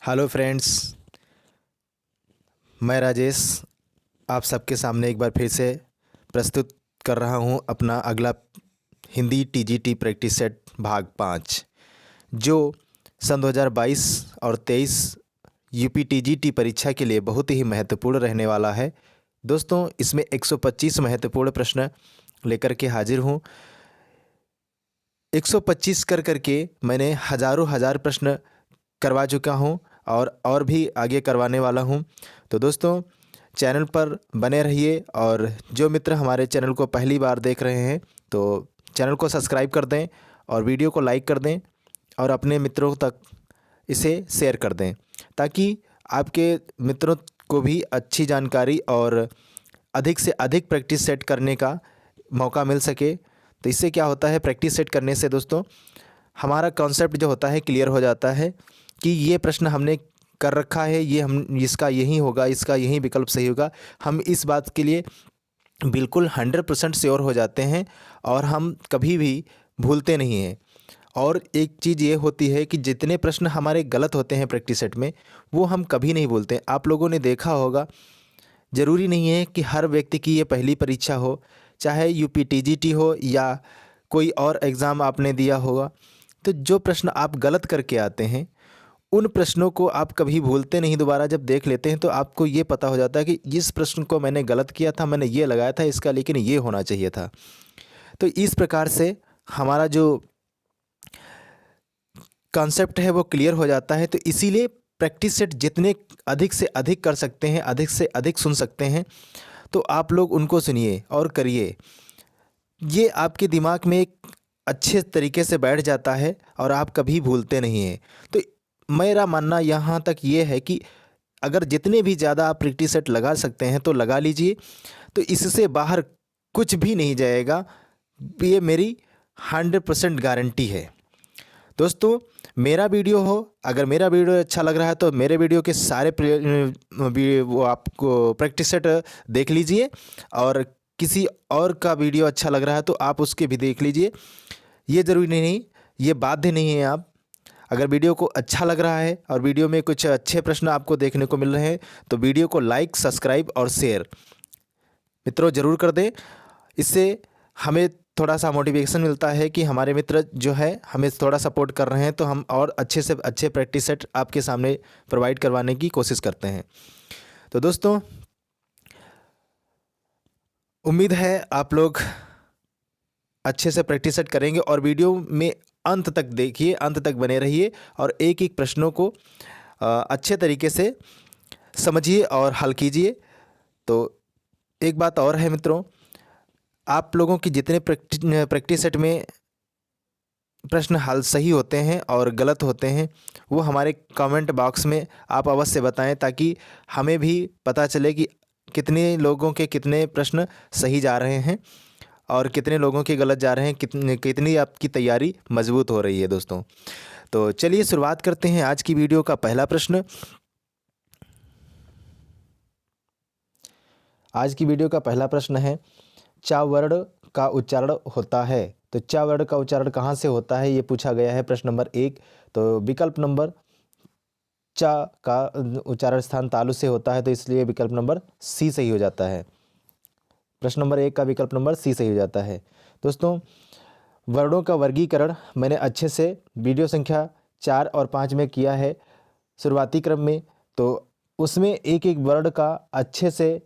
Hello friends, मैं राजेश आप सबके सामने एक बार फिर से प्रस्तुत कर रहा हूं अपना अगला हिंदी टीजीटी प्रैक्टिस सेट भाग 5, जो सन 2022 और 23 यूपी टीजीटी परीक्षा के लिए बहुत ही महत्वपूर्ण रहने वाला है। दोस्तों, इसमें 125 महत्वपूर्ण प्रश्न लेकर के हाजिर हूं। 125 कर करके मैंने हज़ार प्रश्न करवा चुका हूं और भी आगे करवाने वाला हूं। तो दोस्तों, चैनल पर बने रहिए और जो मित्र हमारे चैनल को पहली बार देख रहे हैं तो चैनल को सब्सक्राइब कर दें और वीडियो को लाइक कर दें और अपने मित्रों तक इसे शेयर कर दें, ताकि आपके मित्रों को भी अच्छी जानकारी और अधिक से अधिक प्रैक्टिस सेट करने का मौका मिल सके। तो इससे क्या होता है, प्रैक्टिस सेट करने से दोस्तों हमारा कॉन्सेप्ट जो होता है क्लियर हो जाता है कि ये प्रश्न हमने कर रखा है, ये हम इसका यही होगा, इसका यही विकल्प सही होगा। हम इस बात के लिए बिल्कुल 100% श्योर हो जाते हैं और हम कभी भी भूलते नहीं हैं। और एक चीज़ ये होती है कि जितने प्रश्न हमारे गलत होते हैं प्रैक्टिस सेट में, वो हम कभी नहीं भूलते। आप लोगों ने देखा होगा, ज़रूरी नहीं है कि हर व्यक्ति की ये पहली परीक्षा हो, चाहे यूपी टीजीटी हो या कोई और एग्ज़ाम आपने दिया होगा। तो जो प्रश्न आप गलत करके आते हैं, उन प्रश्नों को आप कभी भूलते नहीं। दोबारा जब देख लेते हैं तो आपको ये पता हो जाता है कि इस प्रश्न को मैंने गलत किया था, मैंने ये लगाया था इसका, लेकिन ये होना चाहिए था। तो इस प्रकार से हमारा जो कॉन्सेप्ट है वो क्लियर हो जाता है। तो इसीलिए प्रैक्टिस सेट जितने अधिक से अधिक कर सकते हैं, अधिक से अधिक सुन सकते हैं, तो आप लोग उनको सुनिए और करिए। ये आपके दिमाग में एक अच्छे तरीके से बैठ जाता है और आप कभी भूलते नहीं हैं। तो मेरा मानना यहाँ तक ये है कि अगर जितने भी ज़्यादा आप प्रैक्टिस सेट लगा सकते हैं तो लगा लीजिए। तो इससे बाहर कुछ भी नहीं जाएगा, ये मेरी 100% गारंटी है। दोस्तों, मेरा वीडियो हो, अगर मेरा वीडियो अच्छा लग रहा है तो मेरे वीडियो के सारे वो आपको प्रैक्टिस सेट देख लीजिए, और किसी और का वीडियो अच्छा लग रहा है तो आप उसके भी देख लीजिए। ये ज़रूरी नहीं, ये बाध्य नहीं है। आप अगर वीडियो को अच्छा लग रहा है और वीडियो में कुछ अच्छे प्रश्न आपको देखने को मिल रहे हैं तो वीडियो को लाइक, सब्सक्राइब और शेयर मित्रों ज़रूर कर दें। इससे हमें थोड़ा सा मोटिवेशन मिलता है कि हमारे मित्र जो है हमें थोड़ा सपोर्ट कर रहे हैं, तो हम और अच्छे से अच्छे प्रैक्टिस सेट आपके सामने प्रोवाइड करवाने की कोशिश करते हैं। तो दोस्तों, उम्मीद है आप लोग अच्छे से प्रैक्टिस सेट करेंगे और वीडियो में अंत तक देखिए, अंत तक बने रहिए और एक एक प्रश्नों को अच्छे तरीके से समझिए और हल कीजिए। तो एक बात और है मित्रों, आप लोगों की जितने प्रैक्टिस सेट में प्रश्न हल सही होते हैं और गलत होते हैं, वो हमारे कमेंट बॉक्स में आप अवश्य बताएं, ताकि हमें भी पता चले कि कितने लोगों के कितने प्रश्न सही जा रहे हैं और कितने लोगों के गलत जा रहे हैं, कितनी आपकी तैयारी मजबूत हो रही है। दोस्तों, तो चलिए शुरुआत करते हैं आज की वीडियो का पहला प्रश्न। आज की वीडियो का पहला प्रश्न है, चा वर्ण का उच्चारण होता है। तो चा वर्ण का उच्चारण कहाँ से होता है, ये पूछा गया है प्रश्न नंबर 1। तो विकल्प नंबर चा का उच्चारण स्थान तालु से होता है, तो इसलिए विकल्प नंबर सी सही हो जाता है। प्रश्न नंबर 1 का विकल्प नंबर सी सही हो जाता है। दोस्तों, वर्णों का वर्गीकरण मैंने अच्छे से वीडियो संख्या 4 और 5 में किया है शुरुआती क्रम में। तो उसमें एक एक वर्ण का अच्छे से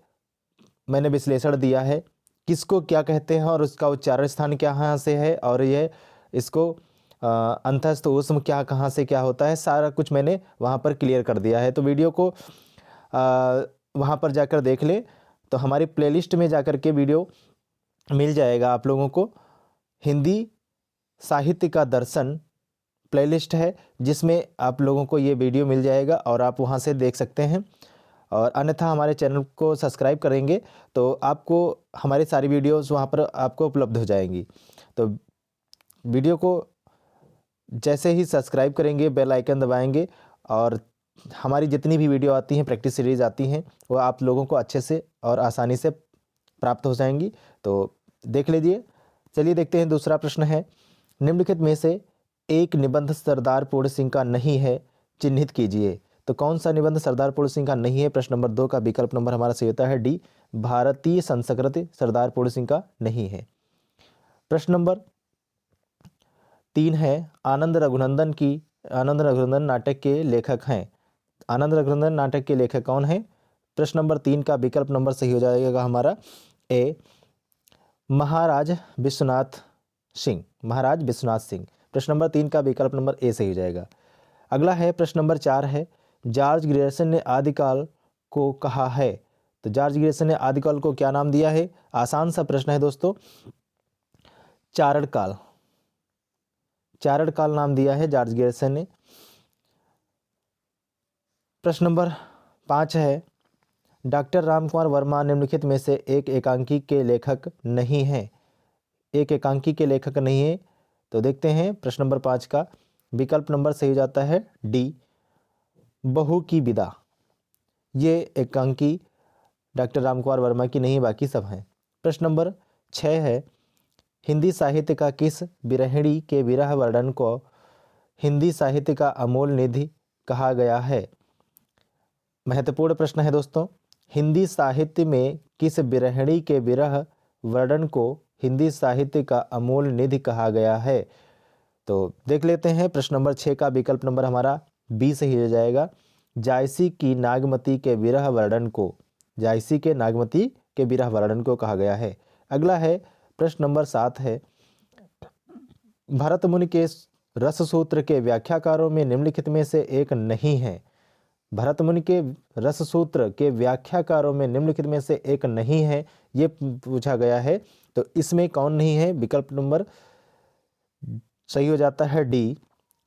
मैंने विश्लेषण दिया है, किसको क्या कहते हैं और उसका उच्चारण स्थान क्या कहाँ से है, और यह इसको अंतस्थ ऊष्म क्या कहाँ से क्या होता है, सारा कुछ मैंने वहाँ पर क्लियर कर दिया है। तो वीडियो को वहाँ पर जाकर देख लें। तो हमारी प्लेलिस्ट में जाकर के वीडियो मिल जाएगा आप लोगों को। हिंदी साहित्य का दर्शन प्लेलिस्ट है, जिसमें आप लोगों को ये वीडियो मिल जाएगा और आप वहाँ से देख सकते हैं। और अन्यथा हमारे चैनल को सब्सक्राइब करेंगे तो आपको हमारी सारी वीडियोस वहाँ पर आपको उपलब्ध हो जाएंगी। तो वीडियो को जैसे ही सब्सक्राइब करेंगे, बेल आइकन दबाएंगे, और हमारी जितनी भी वीडियो आती हैं, प्रैक्टिस सीरीज आती हैं, वो आप लोगों को अच्छे से और आसानी से प्राप्त हो जाएंगी। तो देख लीजिए। चलिए देखते हैं, दूसरा प्रश्न है, निम्नलिखित में से एक निबंध सरदार पूर्ण सिंह का नहीं है, चिन्हित कीजिए। तो कौन सा निबंध सरदार पूर्ण सिंह का नहीं है? प्रश्न नंबर 2 का विकल्प नंबर हमारा सही होता है डी, भारतीय संस्कृति सरदार पूर्ण सिंह का नहीं है। प्रश्न नंबर 3 है, आनंद रघुनंदन नाटक के लेखक हैं। आनंद रघुनंदन नाटक के लेखक कौन है? प्रश्न नंबर 3 का विकल्प नंबर सही हो जाएगा हमारा ए, महाराज विश्वनाथ सिंह। प्रश्न नंबर 3 का विकल्प नंबर ए सही हो जाएगा। अगला है प्रश्न नंबर 4 है, जॉर्ज ग्रियर्सन ने आदिकाल को कहा है। तो जॉर्ज ग्रियर्सन ने आदिकाल को क्या नाम दिया है? आसान सा प्रश्न है दोस्तों, चारण काल नाम दिया है जॉर्ज ग्रियर्सन ने। प्रश्न नंबर 5 है, डॉक्टर रामकुमार वर्मा निम्नलिखित में से एक एकांकी के लेखक नहीं है। तो देखते हैं प्रश्न नंबर 5 का विकल्प नंबर सही हो जाता है डी, बहू की विदा। ये एकांकी डॉक्टर रामकुमार वर्मा की नहीं, बाकी सब हैं। प्रश्न नंबर 6 है, हिंदी साहित्य का किस विरहिणी के विरह वर्णन को हिंदी साहित्य का अमूल निधि कहा गया है? महत्वपूर्ण प्रश्न है दोस्तों, हिंदी साहित्य में किस विरहिणी के विरह वर्णन को हिंदी साहित्य का अमूल निधि कहा गया है? तो देख लेते हैं प्रश्न नंबर 6 का विकल्प नंबर हमारा बी सही हो जाएगा, जायसी की नागमती के विरह वर्णन को कहा गया है। अगला है प्रश्न नंबर 7 है, भरत मुनि के रस सूत्र के व्याख्याकारों में निम्नलिखित में से एक नहीं है। भरत मुनि के रस सूत्र के व्याख्याकारों में निम्नलिखित में से एक नहीं है, ये पूछा गया है। तो इसमें कौन नहीं है? विकल्प नंबर सही हो जाता है डी,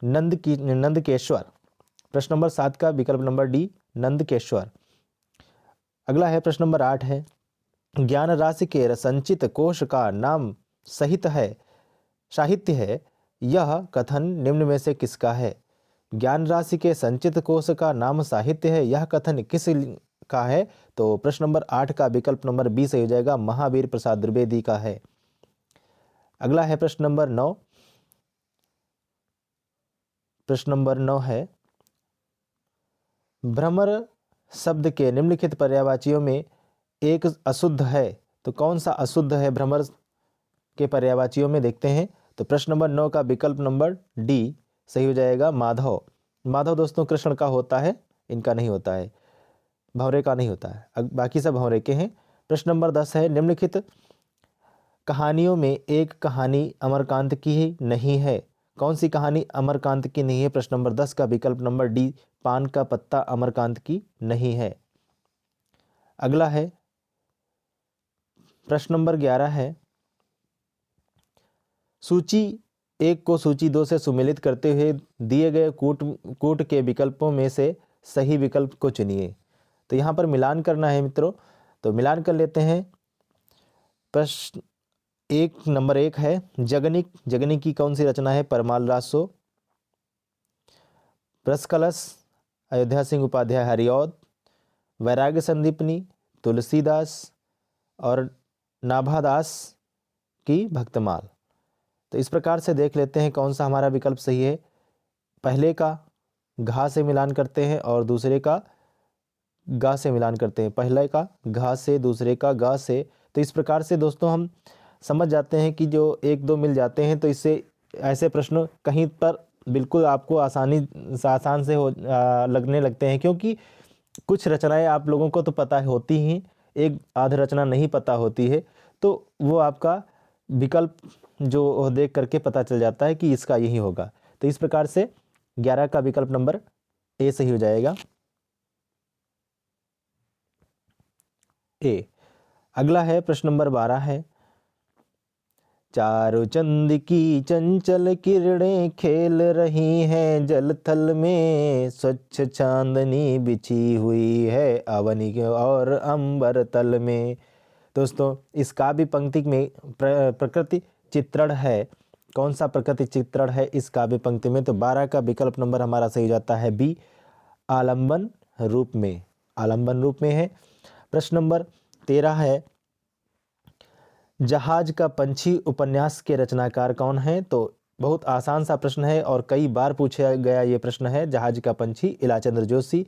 नंदकेश्वर। प्रश्न नंबर 7 का विकल्प नंबर डी, नंदकेश्वर। अगला है प्रश्न नंबर 8 है, ज्ञान राशि के संचित कोश का नाम साहित्य है, यह कथन निम्न में से किसका है? ज्ञान राशि के संचित कोश का नाम साहित्य है, यह कथन किस का है? तो प्रश्न नंबर 8 का विकल्प नंबर बी सही हो जाएगा, महावीर प्रसाद द्विवेदी का है। अगला है प्रश्न नंबर 9। प्रश्न नंबर 9 है, भ्रमर शब्द के निम्नलिखित पर्यायवाचियों में एक अशुद्ध है। तो कौन सा अशुद्ध है भ्रमर के पर्यायवाचियों में? देखते हैं। तो प्रश्न नंबर 9 का विकल्प नंबर डी सही हो जाएगा, माधव दोस्तों कृष्ण का होता है, इनका नहीं होता है, भंवरे का नहीं होता है, बाकी सब भंवरे के हैं। प्रश्न नंबर 10 है, निम्नलिखित कहानियों में एक कहानी अमरकांत की ही नहीं है। कौन सी कहानी अमरकांत की नहीं है? प्रश्न नंबर 10 का विकल्प नंबर डी, पान का पत्ता अमरकांत की नहीं है। अगला है प्रश्न नंबर 11 है, सूची 1 को सूची 2 से सुमेलित करते हुए दिए गए कूट के विकल्पों में से सही विकल्प को चुनिए। तो यहाँ पर मिलान करना है मित्रों, तो मिलान कर लेते हैं। प्रश्न नंबर 1 है, जगनी की कौन सी रचना है? परमाल रासो। रसकलश अयोध्या सिंह उपाध्याय हरिऔध, वैराग्य संदीपनी तुलसीदास और नाभादास की भक्तमाल। तो इस प्रकार से देख लेते हैं कौन सा हमारा विकल्प सही है। पहले का घा से मिलान करते हैं और दूसरे का गा से मिलान करते हैं, पहले का घा से दूसरे का गा से। तो इस प्रकार से दोस्तों हम समझ जाते हैं कि जो 1-2 मिल जाते हैं, तो इससे ऐसे प्रश्न कहीं पर बिल्कुल आपको आसान से लगने लगते हैं, क्योंकि कुछ रचनाएं आप लोगों को तो पता होती ही, एक आध रचना नहीं पता होती है, तो वो आपका विकल्प जो देख करके पता चल जाता है कि इसका यही होगा। तो इस प्रकार से 11 का विकल्प नंबर ए सही हो जाएगा, ए। अगला है प्रश्न नंबर 12 है, चारों चंद की चंचल किरणें खेल रही हैं जल थल में, स्वच्छ चांदनी बिछी हुई है अवनी और अंबर तल में। दोस्तों इस काव्य पंक्ति में प्रकृति चित्रण है, कौन सा प्रकृति चित्रण है इस काव्य पंक्ति में? तो 12 का विकल्प नंबर हमारा सही जाता है बी, आलंबन रूप में है। प्रश्न नंबर 13 है, जहाज का पंछी उपन्यास के रचनाकार कौन है? तो बहुत आसान सा प्रश्न है और कई बार पूछा गया ये प्रश्न है। जहाज का पंछी इलाचंद्र जोशी।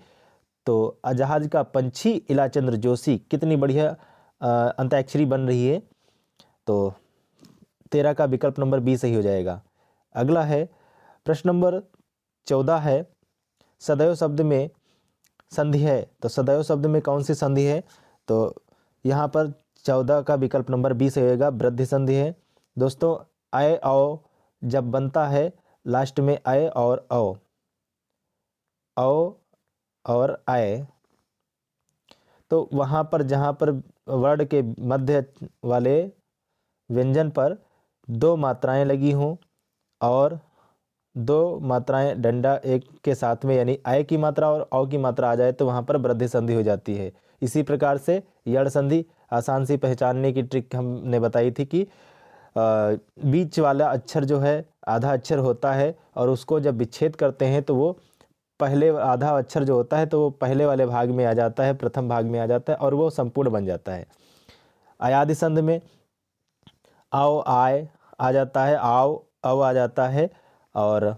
तो जहाज का पंछी इलाचंद्र जोशी, कितनी बढ़िया अंताक्षरी बन रही है। तो 13 का विकल्प नंबर बी सही हो जाएगा। अगला है प्रश्न नंबर 14 है, सदैव शब्द में संधि है। तो सदैव शब्द में कौन सी संधि है? तो यहाँ पर 14 का विकल्प नंबर बी सही होगा, वृद्धि संधि है। दोस्तों अय औ जब बनता है लास्ट में अय और औ और अय, तो वहाँ पर जहाँ पर वर्ड के मध्य वाले व्यंजन पर 2 मात्राएं लगी हों और 2 मात्राएं डंडा एक के साथ में, यानी आय की मात्रा और औ की मात्रा आ जाए तो वहाँ पर वृद्धि संधि हो जाती है। इसी प्रकार से यड़ संधि आसान सी पहचानने की ट्रिक हमने बताई थी कि बीच वाला अक्षर जो है आधा अक्षर होता है और उसको जब विच्छेद करते हैं तो वो पहले आधा अक्षर जो होता है तो वो पहले वाले भाग में आ जाता है, प्रथम भाग में आ जाता है और वो संपूर्ण बन जाता है। अयादि संधि में आओ आय आ जाता है, आओ अव आ जाता है, और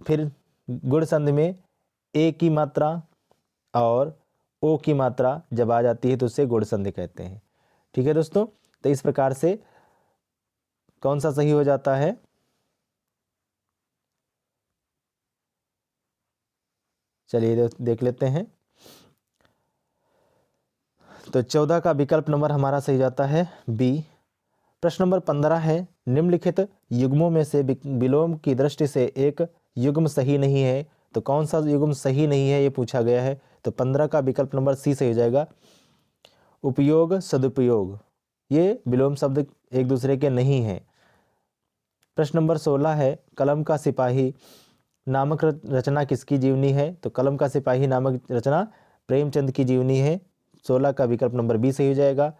फिर गुण संधि में ए की मात्रा और ओ की मात्रा जब आ जाती है तो उसे गुण संधि कहते हैं। ठीक है दोस्तों, तो इस प्रकार से कौन सा सही हो जाता है? चलिए देख लेते हैं। तो 14 का विकल्प नंबर हमारा सही जाता है बी। प्रश्न नंबर 15 है, निम्नलिखित युग्मों में से विलोम की दृष्टि से एक युग्म सही नहीं है। तो कौन सा युग्म सही नहीं है ये पूछा गया है। तो 15 का विकल्प नंबर सी सही हो जाएगा, उपयोग सदुपयोग। ये विलोम शब्द एक दूसरे के नहीं हैं। प्रश्न नंबर 16 है, कलम का सिपाही नामक रचना किसकी जीवनी है? तो कलम का सिपाही नामक रचना प्रेमचंद की जीवनी है। 16 का विकल्प नंबर बी सही हो जाएगा।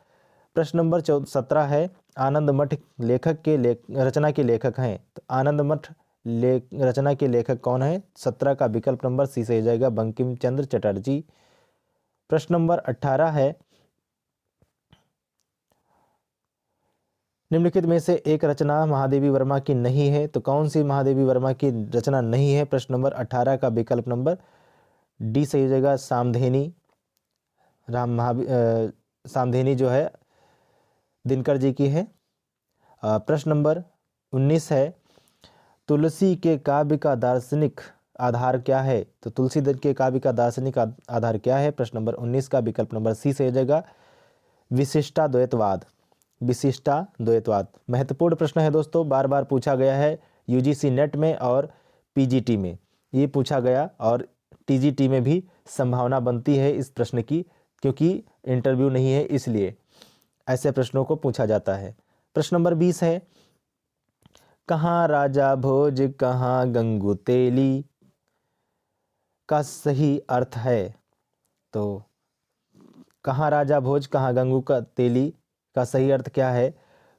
प्रश्न नंबर 17 है, आनंद मठ लेखक के रचना के लेखक हैं। तो आनंद मठ रचना के लेखक कौन है? 17 का विकल्प नंबर सी सही हो जाएगा, बंकिम चंद्र चटर्जी। प्रश्न नंबर 18 है, निम्नलिखित में से एक रचना महादेवी वर्मा की नहीं है। तो कौन सी महादेवी वर्मा की रचना नहीं है? प्रश्न नंबर 18 का विकल्प नंबर डी सही हो जाएगा, सामधेनी। सामधेनी जो है दिनकर जी की है। प्रश्न नंबर 19 है, तुलसी के काव्य का दार्शनिक आधार क्या है? तो तुलसीदास के काव्य का दार्शनिक आधार क्या है? प्रश्न नंबर 19 का विकल्प नंबर सी से हो जाएगा, विशिष्टाद्वैतवाद। विशिष्टाद्वैतवाद महत्वपूर्ण प्रश्न है दोस्तों, बार बार पूछा गया है यूजीसी नेट में और पीजीटी में ये पूछा गया, और टीजीटी में भी संभावना बनती है इस प्रश्न की, क्योंकि इंटरव्यू नहीं है इसलिए ऐसे प्रश्नों को पूछा जाता है। प्रश्न नंबर 20 है, कहाँ राजा भोज कहाँ गंगू तेली का सही अर्थ है? तो कहाँ राजा भोज कहाँ गंगू का तेली का सही अर्थ क्या है?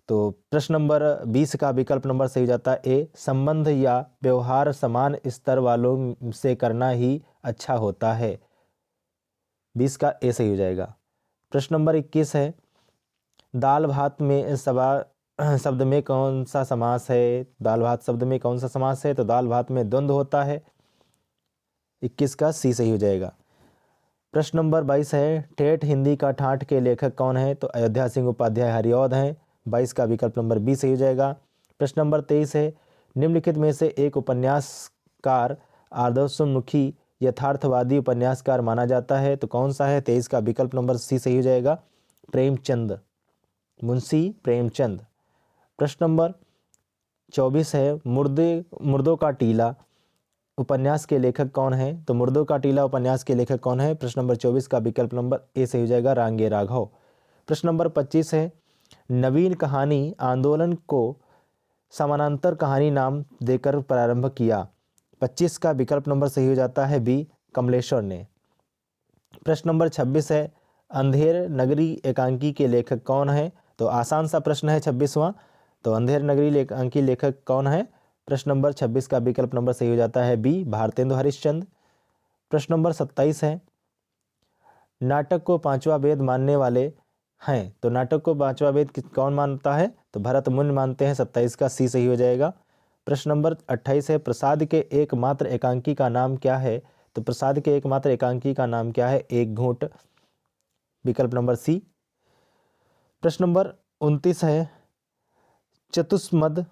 तो प्रश्न नंबर 20 का विकल्प नंबर सही जाता है ए, संबंध या व्यवहार समान स्तर वालों से करना ही अच्छा होता है। 20 का ए सही हो जाएगा। प्रश्न नंबर 21 है, दाल भात में शब्द में कौन सा समास है? दाल भात शब्द में कौन सा समास है? तो दाल भात में द्वंद्व होता है। 21 का सी सही हो जाएगा। प्रश्न नंबर 22 है, ठेठ हिंदी का ठाठ के लेखक कौन है? तो अयोध्या सिंह उपाध्याय हरिऔध हैं। 22 का विकल्प नंबर बी सही हो जाएगा। प्रश्न नंबर 23 है, निम्नलिखित में से एक उपन्यासकार आदर्शोन्मुखी यथार्थवादी उपन्यासकार माना जाता है। तो कौन सा है? 23 का विकल्प नंबर सी सही हो जाएगा, प्रेमचंद, मुंशी प्रेमचंद। प्रश्न नंबर 24 है, मुर्दों का टीला उपन्यास के लेखक कौन है? तो मुर्दों का टीला उपन्यास के लेखक कौन है? प्रश्न नंबर 24 का विकल्प नंबर ए सही हो जाएगा, रांगे राघव। प्रश्न नंबर 25 है, नवीन कहानी आंदोलन को समानांतर कहानी नाम देकर प्रारंभ किया। 25 का विकल्प नंबर सही हो जाता है बी, कमलेश्वर ने। प्रश्न नंबर 26 है, अंधेर नगरी एकांकी के लेखक कौन है? तो आसान सा प्रश्न है 26वां। तो अंधेर नगरी एकांकी लेखक कौन है? प्रश्न नंबर 26 का विकल्प नंबर सही हो जाता है बी, भारतेंदु हरिश्चंद्र। प्रश्न नंबर 27 है, नाटक को पांचवा वेद मानने वाले हैं। तो नाटक को पांचवा वेद कौन मानता है? तो भरत मुनि मानते हैं। 27 का सी सही हो जाएगा, प्रश्न नंबर 28 है, प्रसाद के एकमात्र एकांकी का नाम क्या है? तो प्रसाद के एकमात्र एकांकी का नाम क्या है? एक घूंट, विकल्प नंबर सी। प्रश्न नंबर 29 है, चतुष्मद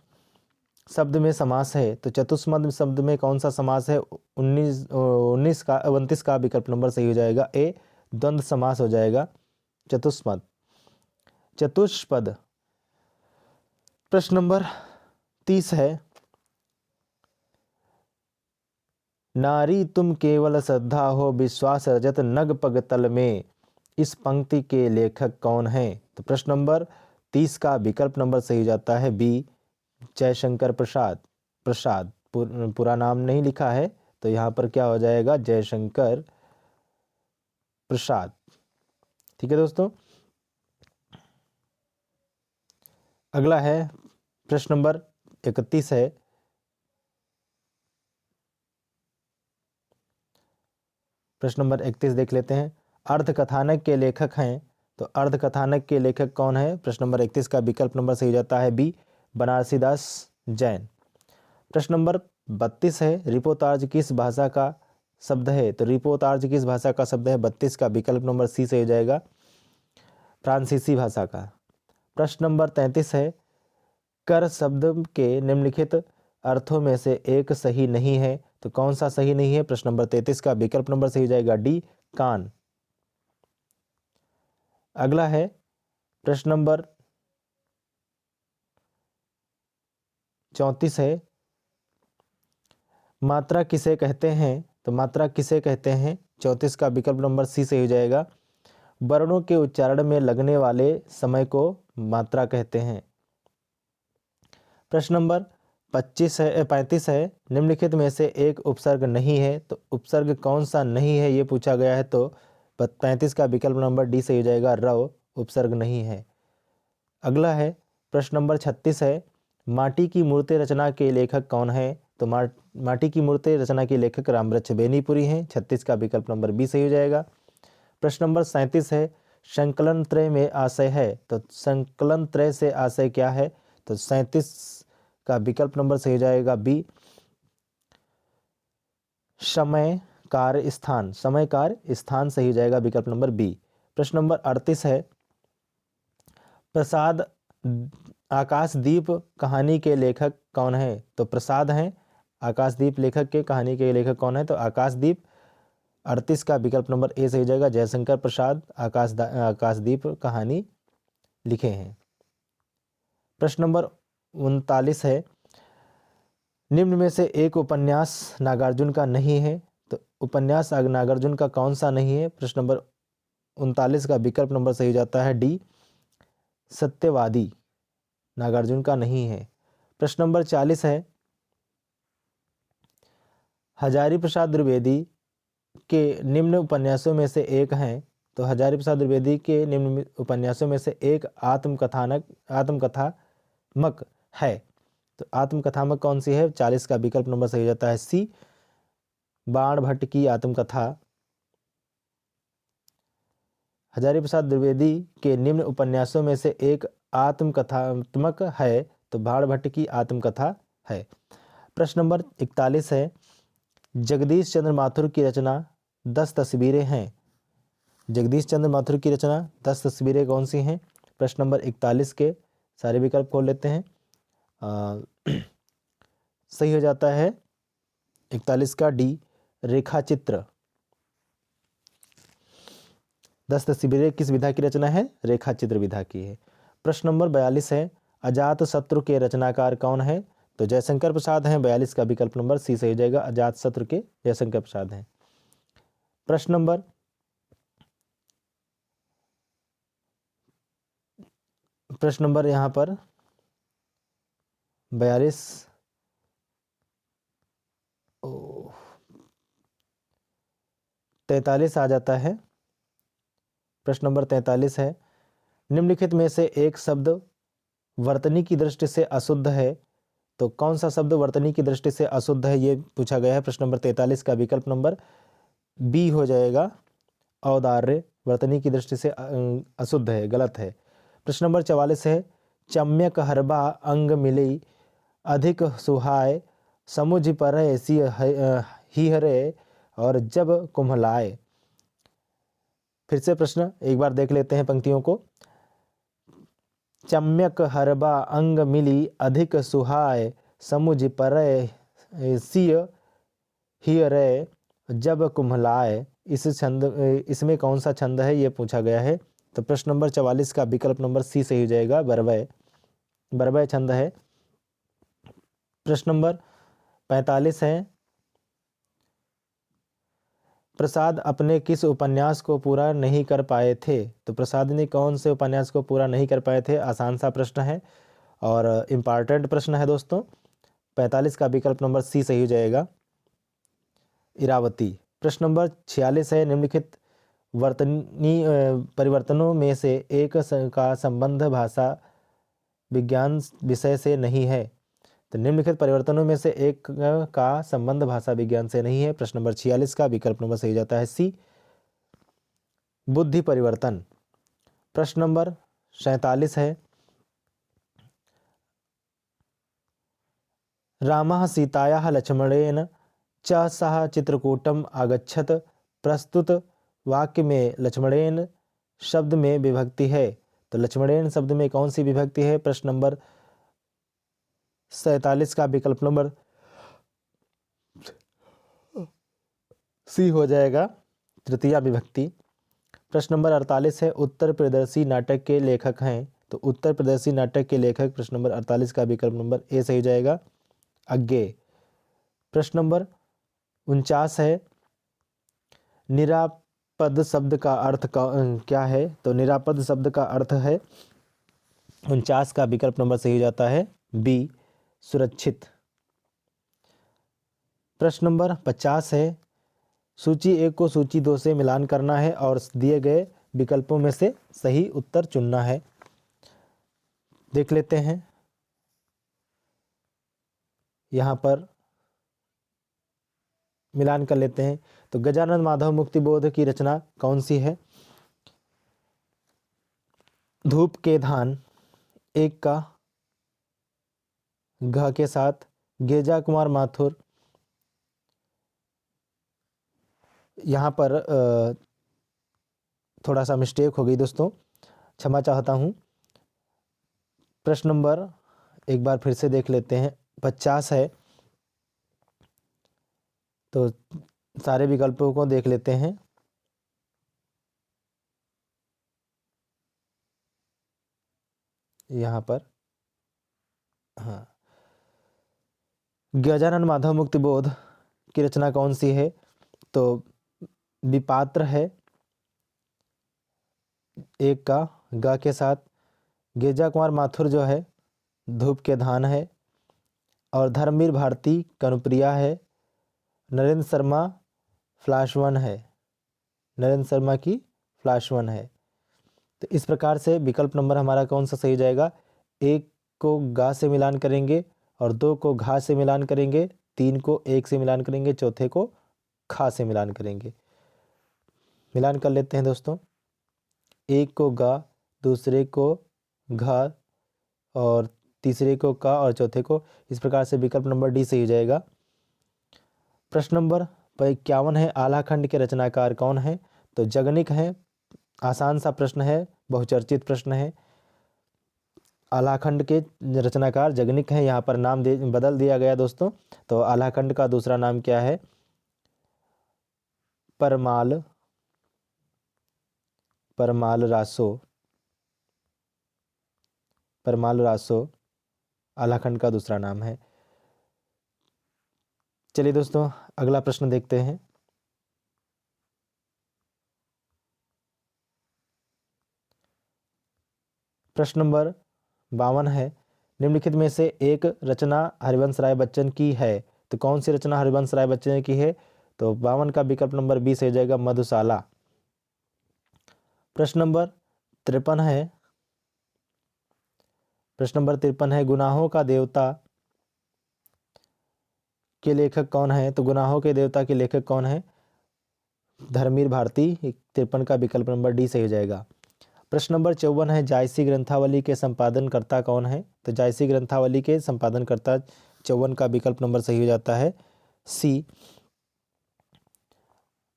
शब्द में समास है, तो चतुष्मद शब्द में कौन सा समास है? 29 का विकल्प नंबर सही हो जाएगा ए, द्वंद्व समास हो जाएगा चतुष्मद। चतुष्पद। प्रश्न नंबर 30 है, नारी तुम केवल श्रद्धा हो विश्वास रजत नग पग तल में, इस पंक्ति के लेखक कौन है? तो प्रश्न नंबर 30 का विकल्प नंबर सही हो जाता है बी, जयशंकर प्रसाद। प्रसाद पूरा नाम नहीं लिखा है, तो यहाँ पर क्या हो जाएगा? जयशंकर प्रसाद। ठीक है दोस्तों। अगला है प्रश्न नंबर 31 है, प्रश्न नंबर 31 देख लेते हैं। अर्धकथानक के लेखक हैं, तो अर्धकथानक के लेखक कौन है? प्रश्न नंबर 31 का विकल्प नंबर सही हो जाता है बी, बनारसीदास जैन। प्रश्न नंबर 32 है, रिपोतार्ज किस भाषा का शब्द है? तो रिपोतार्ज किस भाषा का शब्द है? 32 का विकल्प नंबर सी से हो जाएगा, फ्रांसीसी भाषा का। प्रश्न नंबर 33 है, कर शब्द के निम्नलिखित अर्थों में से एक सही नहीं है, तो कौन सा सही नहीं है? प्रश्न नंबर 33 का विकल्प नंबर सही हो जाएगा डी, कान। अगला है प्रश्न नंबर 34 है, मात्रा किसे कहते हैं? तो मात्रा किसे कहते हैं? 34 का विकल्प नंबर सी से हो जाएगा, वर्णों के उच्चारण में लगने वाले समय को मात्रा कहते हैं। प्रश्न नंबर 35 है, निम्नलिखित में से एक उपसर्ग नहीं है, तो उपसर्ग कौन सा नहीं है ये पूछा गया है, तो 35 का विकल्प नंबर डी से हो जाएगा, रव उपसर्ग नहीं है। अगला है प्रश्न नंबर 36 है, माटी की मूर्ति रचना के लेखक कौन है? तो माटी की मूर्ति रचना के लेखक रामवृक्ष बेनीपुरी हैं। 36 का विकल्प नंबर बी सही हो जाएगा। प्रश्न नंबर 37 है, संकलन त्रय में आशय है, तो संकलन त्रय से आशय क्या है? तो 37 का विकल्प नंबर सही हो जाएगा बी, समय कार्य स्थान। समय कार्य स्थान सही हो जाएगा विकल्प नंबर बी। प्रश्न नंबर 38 है, प्रसाद आकाशदीप कहानी के लेखक कौन है? तो प्रसाद हैं आकाशदीप लेखक के, कहानी के लेखक कौन है? तो आकाशदीप। 38 का विकल्प नंबर ए सही हो जाएगा, जयशंकर प्रसाद आकाशदीप कहानी लिखे हैं। प्रश्न नंबर 39 है, निम्न में से एक उपन्यास नागार्जुन का नहीं है, तो उपन्यास नागार्जुन का कौन सा नहीं है? प्रश्न नंबर 39 का विकल्प नंबर सही हो जाता है डी, सत्यवादी नागार्जुन का नहीं है। प्रश्न नंबर 40 है, हजारी प्रसाद द्विवेदी के निम्न उपन्यासों में से एक हैं, तो हजारी प्रसाद द्विवेदी के निम्न उपन्यासों में से एक आत्मकथात्मक है, तो आत्मकथात्मक कौन सी है? 40 का विकल्प नंबर सही हो जाता है सी, बाण भट्ट की आत्मकथा। हजारी प्रसाद द्विवेदी के निम्न उपन्यासों में से एक आत्मकथात्मक है, तो बाण भट्ट की आत्मकथा है। प्रश्न नंबर 41 है, जगदीश चंद्र माथुर की रचना 10 तस्वीरें हैं। जगदीश चंद्र माथुर की रचना 10 तस्वीरें कौन सी हैं? प्रश्न नंबर 41 के सारे विकल्प खोल लेते हैं। सही हो जाता है 41 का डी, रेखा चित्र। 10 तस्वीरें किस विधा की रचना है? रेखा चित्र विधा की है। प्रश्न नंबर 42 है, अजात शत्रु के रचनाकार कौन है? तो जयशंकर प्रसाद हैं। 42 का विकल्प नंबर सी सही हो जाएगा, अजात शत्रु के जयशंकर प्रसाद हैं। प्रश्न नंबर यहाँ पर 42 43 आ जाता है। प्रश्न नंबर 43 है, निम्नलिखित में से एक शब्द वर्तनी की दृष्टि से अशुद्ध है, तो कौन सा शब्द वर्तनी की दृष्टि से अशुद्ध है ये पूछा गया है। प्रश्न नंबर 43 का विकल्प नंबर बी हो जाएगा, औदार्य वर्तनी की दृष्टि से अशुद्ध है, गलत है। प्रश्न नंबर 44 है, चम्यक हरबा अंग मिली अधिक सुहाय समुझ पर ऐसी हिहरे और जब कुम्हलाए। फिर से प्रश्न एक बार देख लेते हैं पंक्तियों को। चम्यक हरबा अंग मिली अधिक सुहाय समुझ पर सिय हियरे जब कुम्हलाए। इसमें कौन सा छंद है ये पूछा गया है। तो प्रश्न नंबर 44 का विकल्प नंबर सी सही हो जाएगा, बरवय। बरवय छंद है। प्रश्न नंबर 45 है, प्रसाद अपने किस उपन्यास को पूरा नहीं कर पाए थे। तो प्रसाद ने कौन से उपन्यास को पूरा नहीं कर पाए थे। आसान सा प्रश्न है और इम्पॉर्टेंट प्रश्न है दोस्तों। 45 का विकल्प नंबर सी सही हो जाएगा, इरावती। प्रश्न नंबर 46 है, निम्नलिखित वर्तनी परिवर्तनों में से एक का संबंध भाषा विज्ञान विषय से नहीं है। तो निम्नलिखित परिवर्तनों में से एक का संबंध भाषा विज्ञान से नहीं है। प्रश्न नंबर 46 का विकल्प नंबर सही जाता है सी, बुद्धि परिवर्तन। प्रश्न नंबर 47 है, रामः सीतायाः लक्ष्मणेन च सह चित्रकूटम आगच्छत। प्रस्तुत वाक्य में लक्ष्मणेन शब्द में विभक्ति है। तो लक्ष्मणेन शब्द में कौन सी विभक्ति है। प्रश्न नंबर 47 का विकल्प नंबर सी हो जाएगा, तृतीया विभक्ति। प्रश्न नंबर 48 है, उत्तर प्रदर्शी नाटक के लेखक हैं। तो उत्तर प्रदर्शी नाटक के लेखक प्रश्न नंबर 48 का विकल्प नंबर ए सही हो जाएगा, अज्ञे। प्रश्न नंबर 49 है, निरापद शब्द का अर्थ क्या है। तो निरापद शब्द का अर्थ है 49 का विकल्प नंबर सही हो जाता है बी, सुरक्षित। प्रश्न नंबर 50 है, सूची 1 को सूची 2 से मिलान करना है और दिए गए विकल्पों में से सही उत्तर चुनना है। देख लेते हैं यहाँ पर मिलान कर लेते हैं। तो गजानन माधव मुक्तिबोध की रचना कौन सी है। धूप के धान 1 का घ के साथ, गेजा कुमार माथुर। यहाँ पर थोड़ा सा मिस्टेक हो गई दोस्तों, क्षमा चाहता हूँ। प्रश्न नंबर एक बार फिर से देख लेते हैं, 50 है। तो सारे विकल्पों को देख लेते हैं। यहाँ पर हाँ, गजानन माधव मुक्तिबोध की रचना कौन सी है। तो विपात्र है 1 का ग के साथ, गेजा कुमार माथुर जो है धूप के धान है, और धर्मवीर भारती कनुप्रिया है, नरेंद्र शर्मा फ्लैश वन है, नरेंद्र शर्मा की फ्लैश वन है। तो इस प्रकार से विकल्प नंबर हमारा कौन सा सही जाएगा। 1 को गा से मिलान करेंगे और 2 को घा से मिलान करेंगे, 3 को 1 से मिलान करेंगे, चौथे को खा से मिलान करेंगे। मिलान कर लेते हैं दोस्तों। 1 को गा, दूसरे को घा और तीसरे को का और चौथे को। इस प्रकार से विकल्प नंबर डी सही हो जाएगा। प्रश्न नंबर 51 है, आलाखंड के रचनाकार कौन है। तो जगनिक है, आसान सा प्रश्न है, बहुचर्चित प्रश्न है। आलाखंड के रचनाकार जगनिक हैं। यहाँ पर नाम बदल दिया गया दोस्तों। तो आलाखंड का दूसरा नाम क्या है, परमाल, परमाल रासो, परमाल रासो आलाखंड का दूसरा नाम है। चलिए दोस्तों अगला प्रश्न देखते हैं। प्रश्न नंबर 52 है, निम्नलिखित में से एक रचना हरिवंश राय बच्चन की है। तो कौन सी रचना हरिवंश राय बच्चन की है। तो 52 का विकल्प नंबर बी से हो जाएगा, मधुशाला। प्रश्न नंबर 53 है, प्रश्न नंबर 53 है, गुनाहों का देवता के लेखक कौन है। तो गुनाहों के देवता के लेखक कौन है, धर्मवीर भारती। 53 का विकल्प नंबर डी सही हो जाएगा। प्रश्न नंबर 54 है, जायसी ग्रंथावली के संपादनकर्ता कौन है? तो जायसी ग्रंथावली के संपादनकर्ता 54 का विकल्प नंबर सही हो जाता है सी,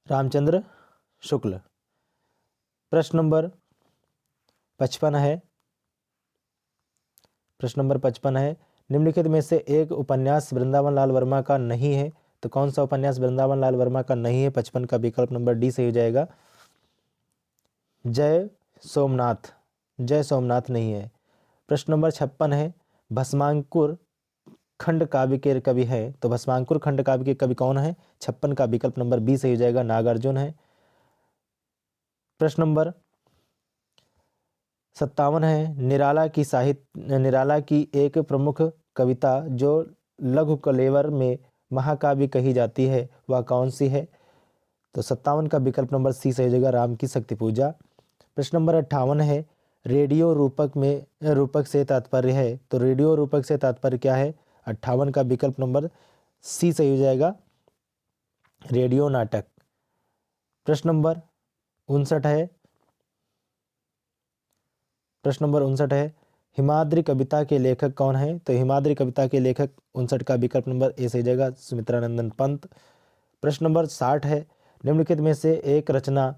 रामचंद्र शुक्ल। प्रश्न नंबर 55 है, प्रश्न नंबर 55 है, निम्नलिखित में से एक उपन्यास वृंदावन लाल वर्मा का नहीं है। तो कौन सा उपन्यास वृंदावन लाल वर्मा का नहीं है? 55 का विकल्प नंबर डी सही हो जाएगा, जय सोमनाथ। जय सोमनाथ नहीं है। प्रश्न नंबर 56 है, भस्मांकुर खंड काव्य के कवि है। तो भस्मांकुर खंड काव्य के कवि कौन है? 56 का विकल्प नंबर बी सही हो जाएगा, नागार्जुन है। प्रश्न नंबर 57 है, निराला की एक प्रमुख कविता जो लघु कलेवर में महाकाव्य कही जाती है वह कौन सी है? तो 57 का विकल्प नंबर सी सही हो जाएगा, राम की शक्ति पूजा। प्रश्न नंबर 58 है, रेडियो रूपक से तात्पर्य है। तो रेडियो रूपक से तात्पर्य क्या है? 58 का विकल्प नंबर सी सही हो जाएगा, रेडियो नाटक। प्रश्न नंबर 59 है, प्रश्न नंबर 59 है, हिमाद्री कविता के लेखक कौन है? तो हिमाद्री कविता के लेखक 59 का विकल्प नंबर ए सही हो जाएगा, सुमित्रानंदन पंत। प्रश्न नंबर 60 है, निम्नलिखित में से एक रचना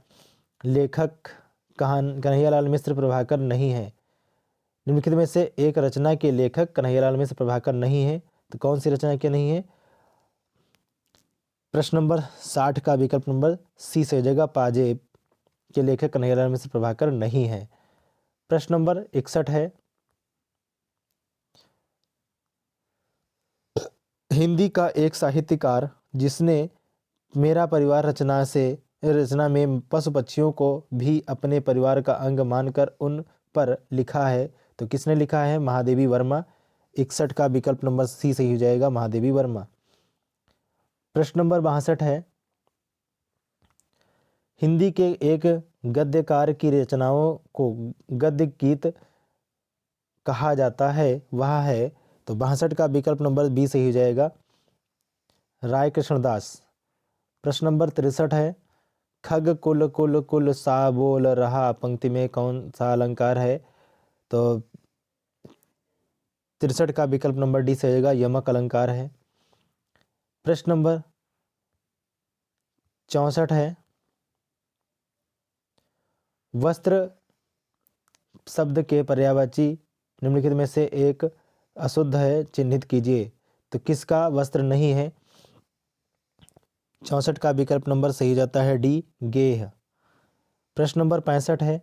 लेखक कन्हैयालाल मिश्र प्रभाकर नहीं है। निम्नलिखित में से एक रचना के लेखक कन्हैयालाल मिश्र प्रभाकर नहीं है। तो कौन सी रचना के नहीं है? प्रश्न नंबर 60 का विकल्प नंबर सी से हो जाएगा, पाजेब के लेखक कन्हैयालाल मिश्र प्रभाकर नहीं है। प्रश्न नंबर 61 है, हिंदी का एक साहित्यकार जिसने मेरा परिवार रचना में पशु पक्षियों को भी अपने परिवार का अंग मानकर उन पर लिखा है। तो किसने लिखा है? महादेवी वर्मा। 61 का विकल्प नंबर सी सही हो जाएगा, महादेवी वर्मा। प्रश्न नंबर 62 है, हिंदी के एक गद्यकार की रचनाओं को गद्य गीत कहा जाता है, वह है। तो 62 का विकल्प नंबर बी सही हो जाएगा, राय कृष्णदास। प्रश्न नंबर 63 है, खग कुल कुल कुल सा बोल रहा पंक्ति में कौन सा अलंकार है? तो 63 का विकल्प नंबर डी से हो जाएगा, यमक अलंकार है। प्रश्न नंबर 64 है, वस्त्र शब्द के पर्यायवाची निम्नलिखित में से एक अशुद्ध है, चिन्हित कीजिए। तो किसका वस्त्र नहीं है? 64 का विकल्प नंबर सही हो जाता है डी, गेह। प्रश्न नंबर 65 है,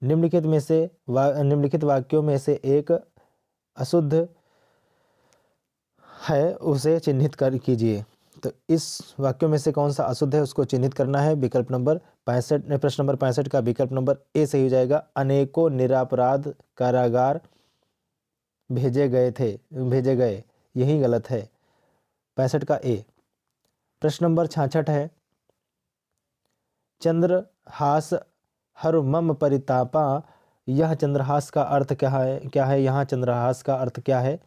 निम्नलिखित वाक्यों में से एक अशुद्ध है, उसे चिन्हित कीजिए। तो इस वाक्यों में से कौन सा अशुद्ध है उसको चिन्हित करना है। विकल्प नंबर 65, प्रश्न नंबर 65 का विकल्प नंबर ए सही हो जाएगा, अनेकों निरपराध कारागार भेजे गए, यही गलत है, 65 का ए। प्रश्न नंबर 66 है, चंद्रहास हर मम परितापा, यह चंद्रहास का अर्थ क्या है? यहाँ चंद्रहास का अर्थ क्या है?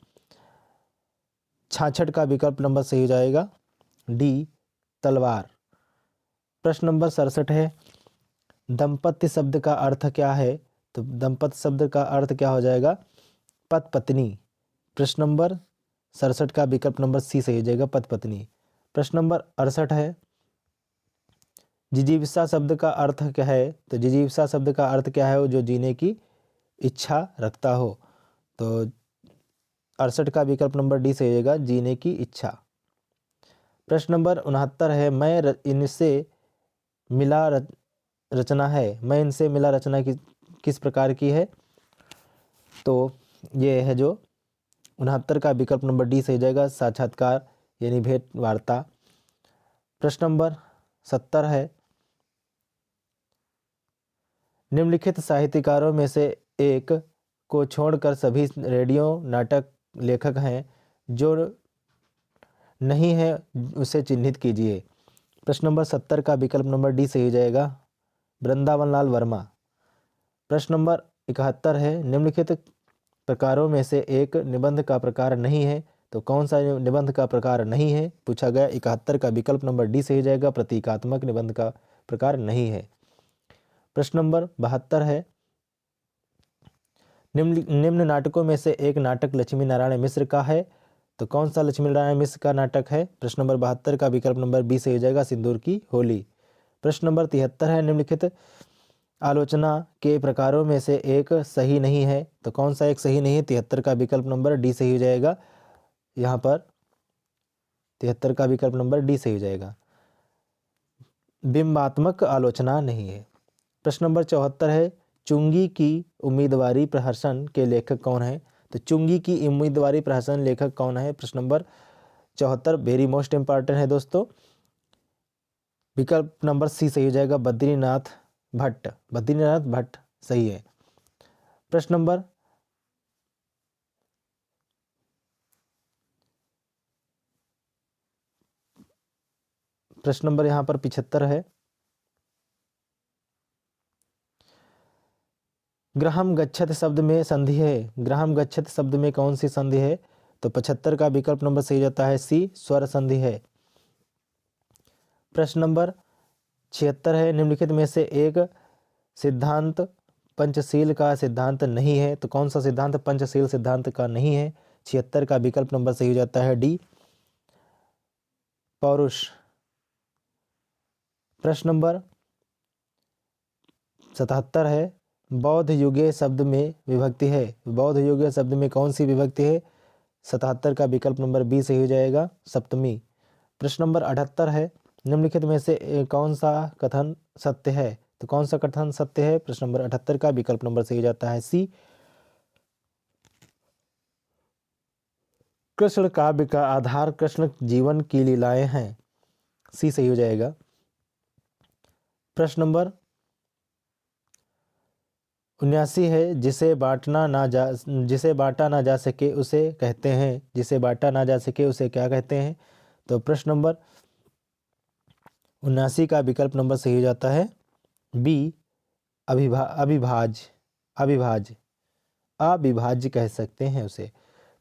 66 का विकल्प नंबर सही हो जाएगा डी, तलवार। प्रश्न नंबर 67 है, दंपत्ति शब्द का अर्थ क्या है? तो दंपत्ति शब्द का अर्थ क्या हो जाएगा? पति पत्नी। प्रश्न नंबर 67 का विकल्प नंबर सी सही हो जाएगा, पति पत्नी। प्रश्न नंबर 68 है, जिजीविषा शब्द का अर्थ क्या है? तो जिजीविषा शब्द का अर्थ क्या है? वो जो जीने की इच्छा रखता हो। तो 68 का विकल्प नंबर डी सही हो जाएगा, जीने की इच्छा। प्रश्न नंबर 69 है, मैं इनसे मिला रचना है। मैं इनसे मिला रचना किस प्रकार की है? तो ये है जो 69 का विकल्प नंबर डी सही हो जाएगा, साक्षात्कार यानी भेंट वार्ता। प्रश्न नंबर 70 है, निम्नलिखित साहित्यकारों में से एक को छोड़कर सभी रेडियो नाटक लेखक हैं, जो नहीं है उसे चिन्हित कीजिए। प्रश्न नंबर 70 का विकल्प नंबर डी सही हो जाएगा, वृंदावन लाल वर्मा। प्रश्न नंबर 71 है, निम्नलिखित प्रकारों में से एक निबंध का प्रकार नहीं है। तो कौन सा निबंध का प्रकार नहीं है पूछा गया? 71 का विकल्प नंबर डी सही हो जाएगा, प्रतीकात्मक निबंध का प्रकार नहीं है। प्रश्न नंबर 72 है, निम्न नाटकों में से एक नाटक लक्ष्मी नारायण मिश्र का है, तो कौन सा लक्ष्मी नारायण मिश्र का नाटक है? प्रश्न नंबर 72 का विकल्प नंबर बी सही हो जाएगा, सिंदूर की होली। प्रश्न नंबर 73 है, निम्नलिखित आलोचना के प्रकारों में से एक सही नहीं है, तो कौन सा एक सही नहीं है? 73 का विकल्प नंबर डी सही हो जाएगा। यहाँ पर 73 का विकल्प नंबर डी सही हो जाएगा, बिंबात्मक आलोचना नहीं है। प्रश्न नंबर 74 है, चुंगी की उम्मीदवारी प्रहसन के लेखक कौन है? तो चुंगी की उम्मीदवारी प्रहसन लेखक कौन है? प्रश्न नंबर 74 वेरी मोस्ट इंपॉर्टेंट है दोस्तों, विकल्प नंबर सी सही हो जाएगा, बद्रीनाथ भट्ट। बद्रीनाथ भट्ट सही है। प्रश्न नंबर यहाँ पर 75 है, ग्रहम गच्छत शब्द में संधि है, ग्रहम गच्छत शब्द में कौन सी संधि है? तो 75 का विकल्प नंबर सही जाता है सी, स्वर संधि है। प्रश्न नंबर 76 है, निम्नलिखित में से एक सिद्धांत पंचशील का सिद्धांत नहीं है, तो कौन सा सिद्धांत पंचशील सिद्धांत का नहीं है? 76 का विकल्प नंबर सही हो जाता है डी, पौरुष। प्रश्न नंबर 77 है, बौद्ध युगे शब्द में विभक्ति है, बौद्ध युगे शब्द में कौन सी विभक्ति है? 77 का विकल्प नंबर बी सही हो जाएगा, सप्तमी। प्रश्न नंबर 78 है, निम्नलिखित में से कौन सा कथन सत्य है? तो कौन सा कथन सत्य है? प्रश्न नंबर 78 का विकल्प नंबर सही हो जाता है सी, कृष्ण काव्य का आधार कृष्ण जीवन की लीलाएं हैं, सी सही हो जाएगा। प्रश्न नंबर 79 है, जिसे बांटा ना जा सके उसे कहते हैं, जिसे बांटा ना जा सके उसे क्या कहते हैं? तो प्रश्न नंबर 79 का विकल्प नंबर सही हो जाता है बी, अविभाज्य कह सकते हैं उसे।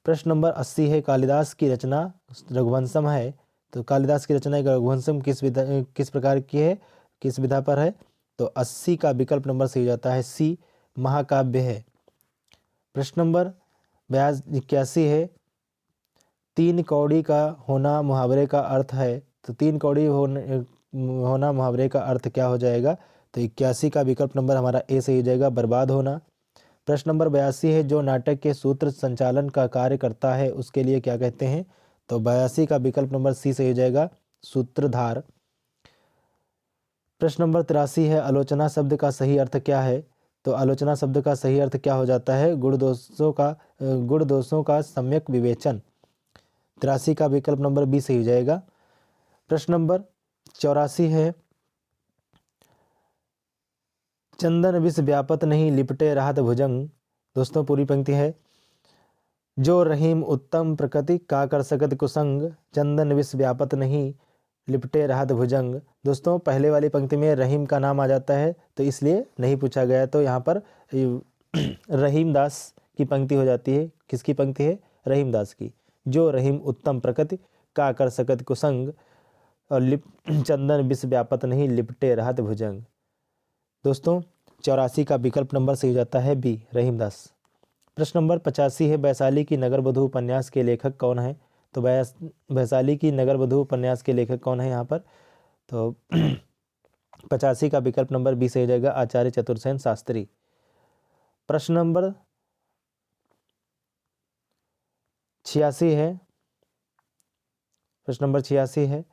प्रश्न नंबर 80 है, कालिदास की रचना रघुवंशम है, तो कालिदास की रचना रघुवंशम किस प्रकार की है, किस विधा पर है? तो 80 का विकल्प नंबर सही हो जाता है सी, महाकाव्य है। प्रश्न नंबर 81 है, तीन कौड़ी का होना मुहावरे का अर्थ है, तो तीन कौड़ी होना मुहावरे का अर्थ क्या हो जाएगा? तो 81 का विकल्प नंबर हमारा ए सही हो जाएगा, बर्बाद होना। प्रश्न नंबर 82 है, जो नाटक के सूत्र संचालन का कार्य करता है उसके लिए क्या कहते हैं? तो 82 का विकल्प नंबर सी सही हो जाएगा, सूत्रधार। प्रश्न नंबर 83 है, आलोचना शब्द का सही अर्थ क्या है? तो आलोचना शब्द का सही अर्थ क्या हो जाता है? गुण दोषों का सम्यक विवेचन। 83 का विकल्प नंबर बी सही हो जाएगा। प्रश्न नंबर 84 है, चंदन विष व्यापत नहीं लिपटे राहत भुजंग। दोस्तों पूरी पंक्ति है, जो रहीम उत्तम प्रकृति का कर सकत कुसंग, चंदन विष व्यापत नहीं लिपटे राहत भुजंग। दोस्तों पहले वाली पंक्ति में रहीम का नाम आ जाता है तो इसलिए नहीं पूछा गया, तो यहाँ पर रहीम दास की पंक्ति हो जाती है। किसकी पंक्ति है? रहीम दास की। जो रहीम उत्तम प्रकृति का कर सकत कुसंग और चंदन विष व्यापत नहीं लिपटे राहत भुजंग। दोस्तों 84 का विकल्प नंबर सही हो जाता है बी, रहीमदास। प्रश्न नंबर 85 है, वैशाली की नगर वधू उपन्यास के लेखक कौन है? तो वैशाली की नगर वधू उपन्यास के लेखक कौन है यहाँ पर? तो 85 का विकल्प नंबर बी सही हो जाएगा, आचार्य चतुर्सेन शास्त्री। प्रश्न नंबर 86 है, प्रश्न नंबर 86 है,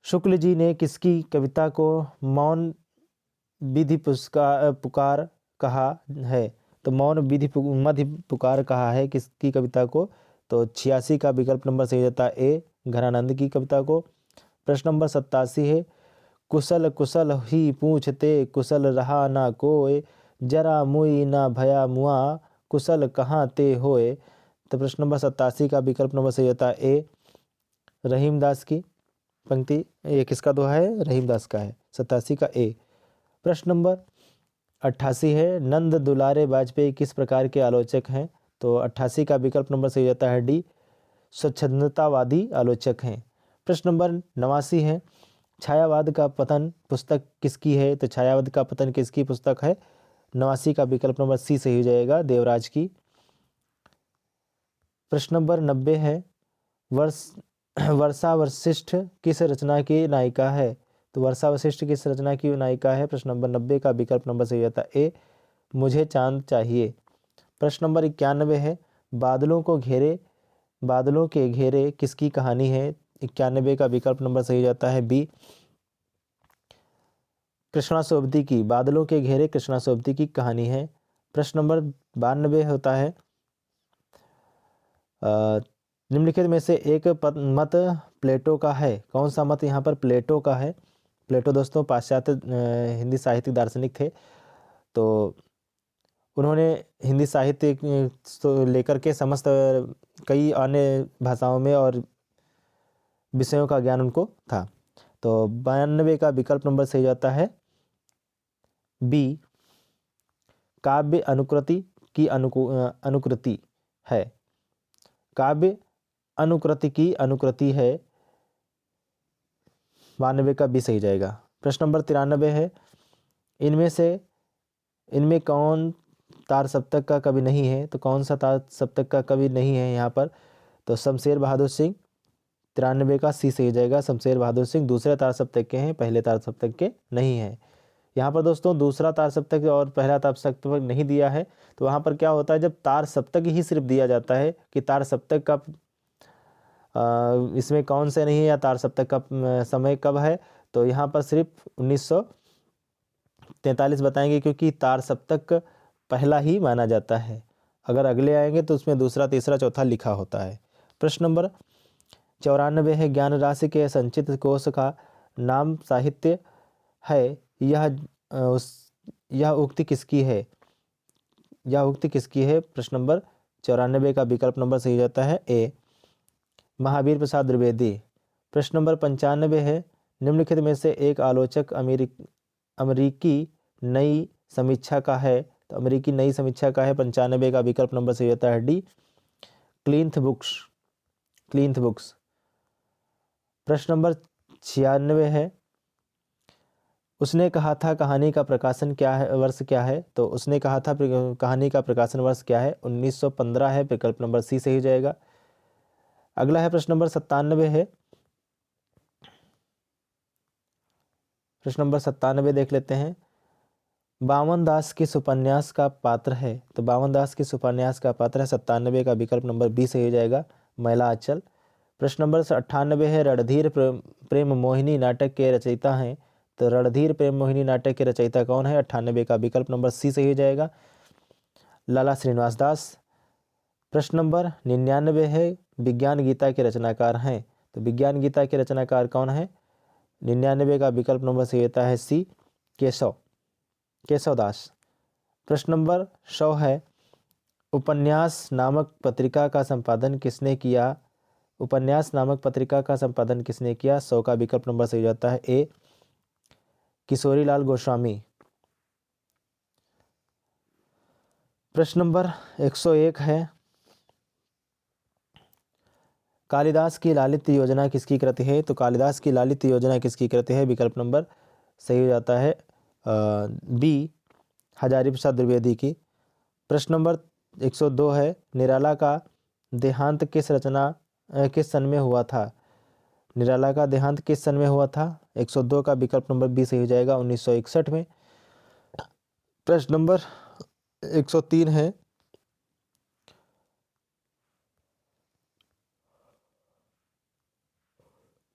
शुक्ल जी ने किसकी कविता को मौन विधि पुकार कहा है? तो मौन विधि मध्य पुकार कहा है किसकी कविता को? तो 86 का विकल्प नंबर सही जाता है ए, घनानंद की कविता को। प्रश्न नंबर 87 है, कुशल कुशल ही पूछते कुशल रहा ना कोय, जरा मुई ना भया मुआ कुशल कहाँ ते होए। तो प्रश्न नंबर 87 का विकल्प नंबर सही जाता है ए, रहीमदास की पंक्ति। ये किसका दोहा है? रहीमदास का है, 87 का ए। प्रश्न नंबर 88 है, नंद दुलारे वाजपेयी किस प्रकार के आलोचक हैं? तो 88 का विकल्प नंबर सही जाता है डी, स्वच्छंदतावादी आलोचक हैं। प्रश्न नंबर 89 है, छायावाद का पतन पुस्तक किसकी है? तो छायावाद का पतन किसकी पुस्तक है? 89 का विकल्प नंबर सी सही हो जाएगा, देवराज की। प्रश्न नंबर 90 है, वर्षा वशिष्ठ किस रचना की नायिका है? तो वर्षा वशिष्ठ किस रचना की नायिका है? प्रश्न नंबर 90 का विकल्प नंबर सही होता है ए, मुझे चांद चाहिए। प्रश्न नंबर 91 है, बादलों के घेरे किसकी कहानी है? 91 का विकल्प नंबर सही जाता है बी, कृष्णा सोबती की। बादलों के घेरे कृष्णा सोबती की कहानी है। प्रश्न नंबर 92 होता है, निम्नलिखित में से एक मत प्लेटो का है। कौन सा मत यहाँ पर प्लेटो का है? प्लेटो दोस्तों पाश्चात्य हिंदी साहित्यिक दार्शनिक थे। तो उन्होंने हिंदी साहित्य को लेकर के समस्त कई अन्य भाषाओं में और विषयों का ज्ञान उनको था। तो 92 का विकल्प नंबर सही जाता है बी, काव्य अनुकृति की अनुकृति है। काव्य अनुकृति की अनुकृति है, 92 का बी सही जाएगा। प्रश्न नंबर 93 है, इनमें कौन तार सप्तक का कवि नहीं है? तो कौन सा तार सप्तक का कवि नहीं है यहाँ पर? तो शमशेर बहादुर सिंह, 93 का सी सही जाएगा। शमशेर बहादुर सिंह दूसरे तार सप्तक के हैं, पहले तार सप्तक के नहीं है। यहाँ पर दोस्तों दूसरा तार सप्तक और पहला तार सप्तक नहीं दिया है। तो वहाँ पर क्या होता है, जब तार सप्तक ही सिर्फ दिया जाता है कि तार सप्तक का इसमें कौन से नहीं है या तार सप्तक का समय कब है, तो यहाँ पर सिर्फ 1943 बताएंगे, क्योंकि तार सप्तक पहला ही माना जाता है। अगर अगले आएंगे तो उसमें दूसरा तीसरा चौथा लिखा होता है। प्रश्न नंबर 94 है, ज्ञान राशि के संचित कोश का नाम साहित्य है, यह उक्ति किसकी है? प्रश्न नंबर 94 का विकल्प नंबर सही जाता है ए, महावीर प्रसाद द्विवेदी। प्रश्न नंबर 95 है, निम्नलिखित में से एक आलोचक अमेरिकी नई समीक्षा का है। तो अमेरिकी नई समीक्षा का है, 95 का विकल्प नंबर सही होता है डी, क्लिंथ बुक्स। प्रश्न नंबर 96 है, उसने कहा था कहानी का प्रकाशन क्या है, वर्ष क्या है? तो उसने कहा था कहानी का प्रकाशन वर्ष क्या है? 1915 है, विकल्प नंबर सी सही जाएगा। अगला है प्रश्न नंबर 97 है, प्रश्न नंबर 97 देख लेते हैं, बावन दास किस उपन्यास का पात्र है? तो बावन दास किस उपन्यास का पात्र है? 97 का विकल्प नंबर बी सही हो जाएगा, महिला अचल। प्रश्न नंबर 98 है, रणधीर प्रेम मोहिनी नाटक के रचयिता हैं। तो रणधीर प्रेम मोहिनी नाटक के रचयिता कौन है? 98 का विकल्प नंबर सी सही हो जाएगा, लाला श्रीनिवास दास। प्रश्न नंबर 99 है, विज्ञान गीता के रचनाकार हैं। तो विज्ञान गीता के रचनाकार कौन है? 99 का विकल्प नंबर सही होता है सी, केशव दास। प्रश्न नंबर 100 है, उपन्यास नामक पत्रिका का संपादन किसने किया? 100 का विकल्प नंबर सही जाता है ए, किशोरीलाल गोस्वामी। प्रश्न नंबर 101 है, कालिदास की लालित योजना किसकी कृति है? तो कालिदास की लालित योजना किसकी कृति है? विकल्प नंबर सही हो जाता है बी, हजारी प्रसाद द्विवेदी की। प्रश्न नंबर 102 है, निराला का देहांत किस सन में हुआ था? निराला का देहांत किस सन में हुआ था? 102 का विकल्प नंबर बी सही हो जाएगा, 1961 में। प्रश्न नंबर 103 है,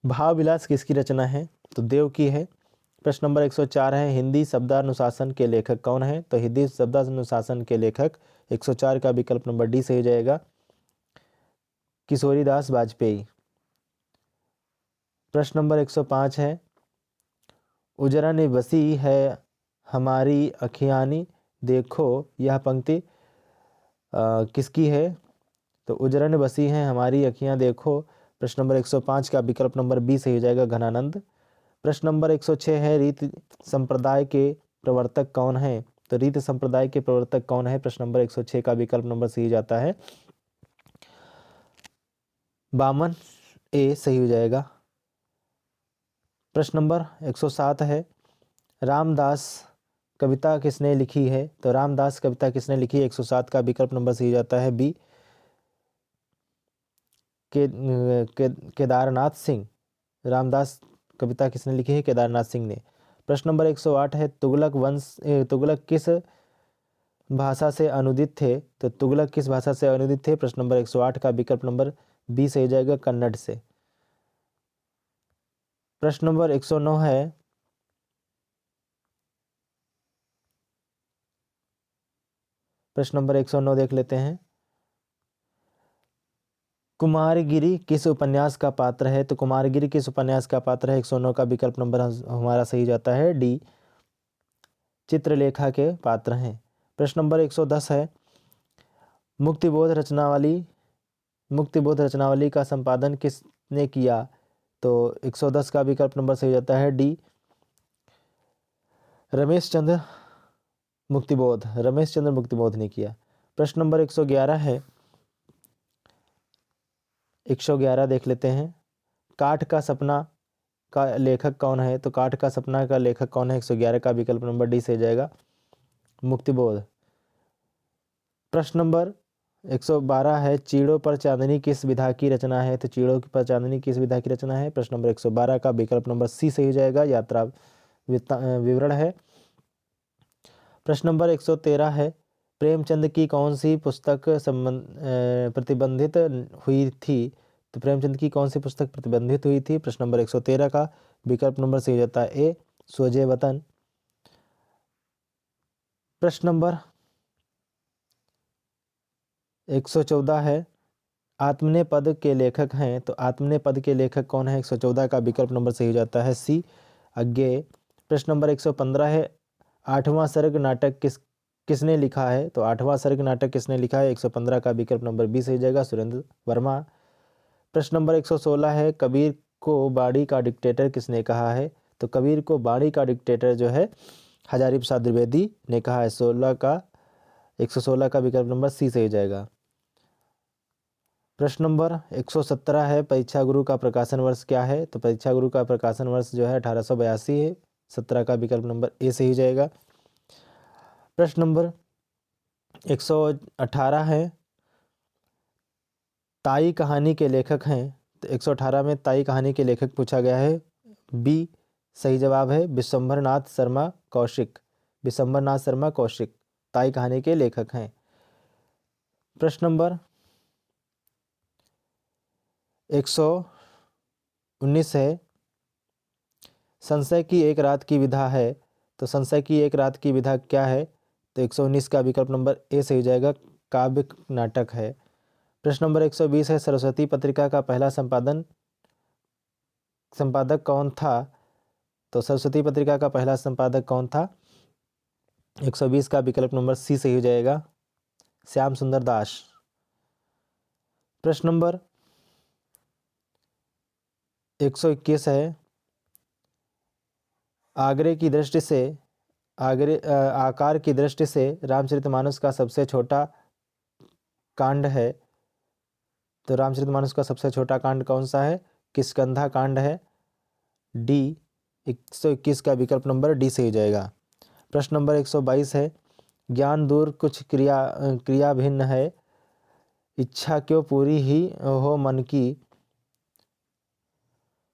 भाव विलास किसकी रचना है? तो देव की है। प्रश्न नंबर 104 है, हिंदी शब्दानुशासन के लेखक कौन है? तो हिंदी शब्दानुशासन के लेखक 104 का विकल्प नंबर डी सही हो जाएगा, किशोरीदास वाजपेयी। प्रश्न नंबर 105 है, उजरन बसी है हमारी अखियानी देखो, यह पंक्ति किसकी है? तो उजरन बसी है हमारी अखियां देखो, प्रश्न नंबर 105 का विकल्प नंबर बी सही हो जाएगा, घनानंद। प्रश्न नंबर 106 है, रीत संप्रदाय के प्रवर्तक कौन है? तो रीत संप्रदाय के प्रवर्तक कौन है? प्रश्न नंबर 106 का विकल्प नंबर सही जाता है बामन, ए सही हो जाएगा। प्रश्न नंबर 107 है, रामदास कविता किसने लिखी है? तो रामदास कविता किसने लिखी है? 107 का विकल्प नंबर सही जाता है बी, केदारनाथ सिंह। रामदास कविता किसने लिखी है? केदारनाथ सिंह ने। प्रश्न नंबर 108 है, तुगलक किस भाषा से अनुदित थे? तो तुगलक किस भाषा से अनुदित थे? प्रश्न नंबर 108 का विकल्प नंबर बी सही जाएगा, कन्नड़ से। प्रश्न नंबर 109 है, प्रश्न नंबर 109 देख लेते हैं। कुमारगिरी किस उपन्यास का पात्र है? तो कुमारगिरी किस उपन्यास का पात्र है? 109 का विकल्प नंबर हमारा सही जाता है डी, चित्रलेखा के पात्र हैं। प्रश्न नंबर 110 है, मुक्तिबोध रचनावली का संपादन किसने किया? तो 110 का विकल्प नंबर सही जाता है डी, रमेश चंद्र मुक्तिबोध ने किया। प्रश्न नंबर 111 है, 111 देख लेते हैं। काठ का सपना का लेखक कौन है? तो काठ का सपना का लेखक कौन है? 111 का विकल्प नंबर डी से जाएगा, मुक्तिबोध। प्रश्न नंबर 112 है, चीड़ों पर चांदनी किस विधा की रचना है? तो चीड़ों पर चांदनी किस विधा की रचना है? प्रश्न नंबर 112 का विकल्प नंबर सी सही जाएगा, यात्रा विवरण है। प्रश्न नंबर 113 है, प्रेमचंद की कौन सी पुस्तक प्रतिबंधित हुई थी? तो प्रेमचंद की कौन सी पुस्तक प्रतिबंधित हुई थी? प्रश्न नंबर 113 का विकल्प नंबर सही जाता है ए, सोजे वतन। प्रश्न नंबर 114 है, आत्मनेय पद के लेखक हैं? तो आत्मनेय पद के लेखक कौन है? 114 का विकल्प नंबर सही जाता है सी, अज्ञेय। प्रश्न नंबर 115 है, आठवां सर्ग नाटक किसने लिखा है? तो आठवां सर्ग नाटक किसने लिखा है? 115 का विकल्प नंबर बी सही जाएगा, सुरेंद्र वर्मा। प्रश्न नंबर 116 है, कबीर को बाड़ी का डिक्टेटर किसने कहा है? तो कबीर को बाड़ी का डिक्टेटर जो है हजारी प्रसाद द्विवेदी ने कहा है। 116 का विकल्प नंबर सी सही जाएगा। प्रश्न नंबर 117 है, परीक्षा गुरु का प्रकाशन वर्ष क्या है? तो परीक्षा गुरु का प्रकाशन वर्ष जो है 1882 है। 17 का विकल्प नंबर ए सही जाएगा। प्रश्न नंबर 118 है, ताई कहानी के लेखक हैं? तो 118 में ताई कहानी के लेखक पूछा गया है, बी सही जवाब है, विशंभर नाथ शर्मा कौशिक ताई कहानी के लेखक हैं। प्रश्न नंबर 119 है, संशय की एक रात की विधा है? तो संशय की एक रात की विधा क्या है? तो 119 का विकल्प नंबर ए सही जाएगा, काव्य नाटक है। प्रश्न नंबर 120 है, सरस्वती पत्रिका का पहला संपादक कौन था? तो सरस्वती पत्रिका का पहला संपादक कौन था? 120 का विकल्प नंबर सी सही हो जाएगा, श्याम सुंदर दास। प्रश्न नंबर 121 है, आकार की दृष्टि से रामचरितमानस का सबसे छोटा कांड है? तो रामचरितमानस का सबसे छोटा कांड कौन सा है? किष्किंधा कांड है, डी 121 का विकल्प नंबर डी से हो जाएगा। प्रश्न नंबर 122 है, ज्ञान दूर कुछ क्रिया भिन्न है, इच्छा क्यों पूरी ही हो मन की,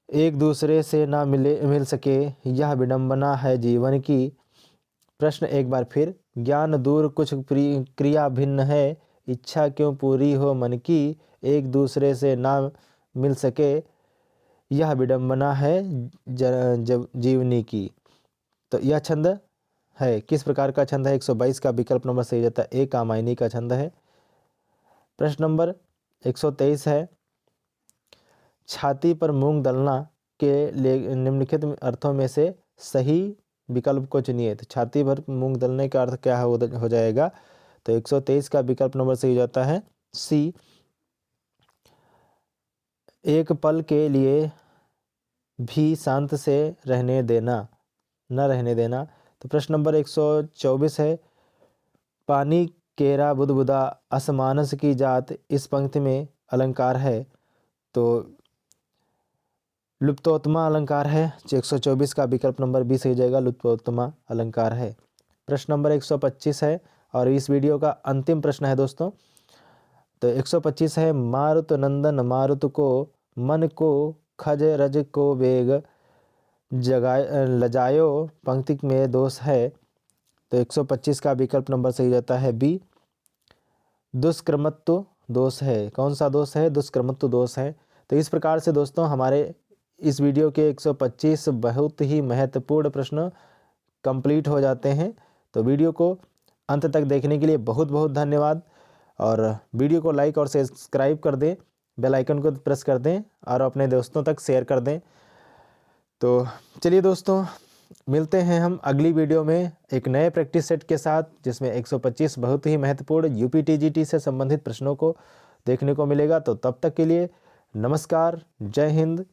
एक दूसरे से ना मिल सके, यह विडंबना है जीवन की। प्रश्न एक बार फिर, ज्ञान दूर कुछ क्रिया भिन्न है, इच्छा क्यों पूरी हो मन की, एक दूसरे से ना मिल सके, यह विडंबना है जीवनी की। तो यह छंद है, किस प्रकार का छंद है? 122 का विकल्प नंबर सही जाता है ए, कामायनी का छंद है। प्रश्न नंबर 123 है, छाती पर मूंग दलना के निम्नलिखित अर्थों में से सही विकल्प को चुनिए। तो छाती पर मूंग दलने का अर्थ क्या हो जाएगा? तो 123 का विकल्प नंबर सही जाता है सी, एक पल के लिए भी शांत से न रहने देना। तो प्रश्न नंबर 124 है, पानी केरा बुदबुदा असमानस की जात इस पंक्ति में अलंकार है? तो लुप्तोत्तमा अलंकार है। 124 का विकल्प नंबर बी सही जाएगा, लुप्तोत्तमा अलंकार है। प्रश्न नंबर 125 है और इस वीडियो का अंतिम प्रश्न है दोस्तों। तो 125 है, मारुत नंदन मारुत को मन को खज रज को वेग जगाए लजायो पंक्ति में दोष है। तो 125 का विकल्प नंबर सही जाता है बी, दुष्कर्मत्व दोष है। कौन सा दोष है? दुष्कर्मत्व दोष है। तो इस प्रकार से दोस्तों हमारे इस वीडियो के 125 बहुत ही महत्वपूर्ण प्रश्न कंप्लीट हो जाते हैं। तो वीडियो को अंत तक देखने के लिए बहुत बहुत धन्यवाद और वीडियो को लाइक और सब्सक्राइब कर दें, बेल आइकन को प्रेस कर दें और अपने दोस्तों तक शेयर कर दें। तो चलिए दोस्तों, मिलते हैं हम अगली वीडियो में एक नए प्रैक्टिस सेट के साथ, जिसमें 125 बहुत ही महत्वपूर्ण यूपीटीजीटी से संबंधित प्रश्नों को देखने को मिलेगा। तो तब तक के लिए नमस्कार, जय हिंद,